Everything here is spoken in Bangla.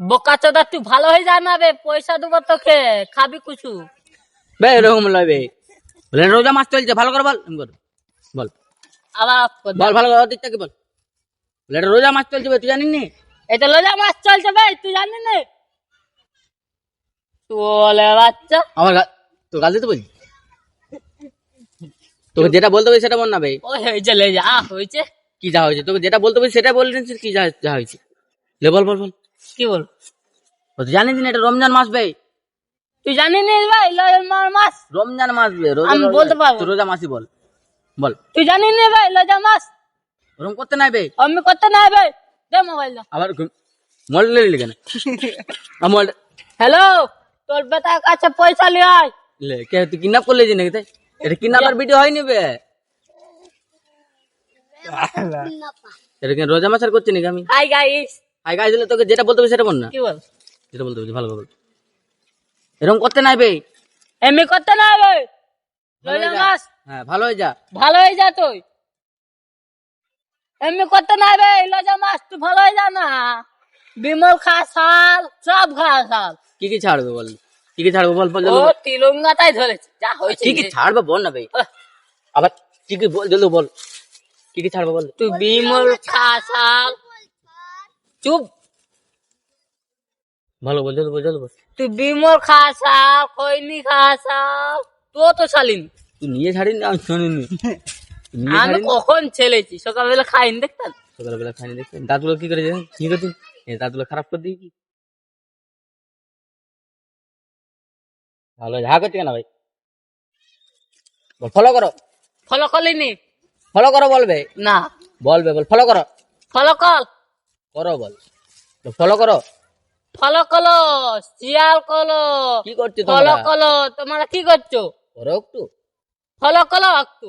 বোকা চোদা তুই ভালো হয়ে যা না বে, পয়সা দেবো তোকে, খাবি কিছু। বে এরকম লয় বে, বলে রোজা মাস চলছে ভালো করে বল, বল আবার বল ভালো করে দিকটা কি বল, বলে এটা রোজা মাস চলছে বে, তুই জানিস নি? এটা রোজা মাস চলছে ভাই, তুই জানিস না? তোলে বাচ্চা আমার তোর গাল দিতে বলি, তোকে যেটা বলতে হবে সেটা বল না ভাই। ও হয়েছে লে যা হয়েছে। কি যা হয়েছে তোকে যেটা বলতে হবে সেটা বলে নিচ্ছিস, কি যা যা হয়েছে লে বল বল বল। কি বল? ও তুই জানিস না এটা রমজান মাস ভাই, তুই জানিস না ভাই রোজা মাস? রমজান মাস বে, আমি বলতে পারবো। তুই রোজা মাসই বল বল। তুই জানিস না ভাই রোজা মাস? ওরকম করতে নাই বে, আমি করতে না ভাই, দে মোবাইল দা। আবার মোবাইল নিলি কেন? মোবাইল হ্যালো, তোর বেটার কাছে পয়সা লিয়ে আয়। লে কে তুই কিডন্যাপ করলে নাকি তাই? এটা কিডন্যাপের ভিডিও হয়নি বে, এটা কি রোজা মাস আর করছি নাকি আমি? Hi guys. আই গাইস দিলে তোকে যেটা বলতে হবে সেটা বল না, কি বল? যেটা বলতে হবে ভালো করে বল। এরকম করতে নাই বে, এমনি করতে না ভাই ভালো রোজা হয়ে যা। মাস। হ্যাঁ ভালো হয়ে যা। ভালো হয়ে যা তুই, এমনি করতে না ভাই রোজা মাস, তুই ভালো হয়ে যা না। বিমল খা শাল, সব খা শাল। কি কি ছাড়বে বল, কি কি ছাড়বে বল বল ও জলদি বল। তিলঙ্গাটাই ধরেছে, যা হয়েছে। কি কি ছাড়বে বল না ভাই, আবার কি কি বল জলদি বল, কি কি ছাড়বে বল। তুই বিমল খা শাল, চুপ। ভালো বল জলদি বল জলদি বল। তুই বিমল খা শাল, খৈনি খা শাল, তো শালিন। তুই নিয়ে ছাড়িনি আমি শুনিনি, নিয়ে আমি ছাড়িনি। কখন ছেলেছি, সকালবেলা খাইনি দেখতাম। সকালবেলা খাইনি দেখছেন দাঁতগুলো কি করে জানেন কি করছিস, দাঁতগুলো খারাপ করে দিই কি? ভালো হা করছি কেন ভাই, বল ফলো করো, ফলো করলিনি? ফলো করো বলবে না, বলবে বল ফলো করো, ফলো কর। করো বল ফলো করো। ফলো করো, শিয়াল করো। কি করছো ফলো তোমরা? করো, তোমরা কি করছো? করো একটু। ফলো করো একটু।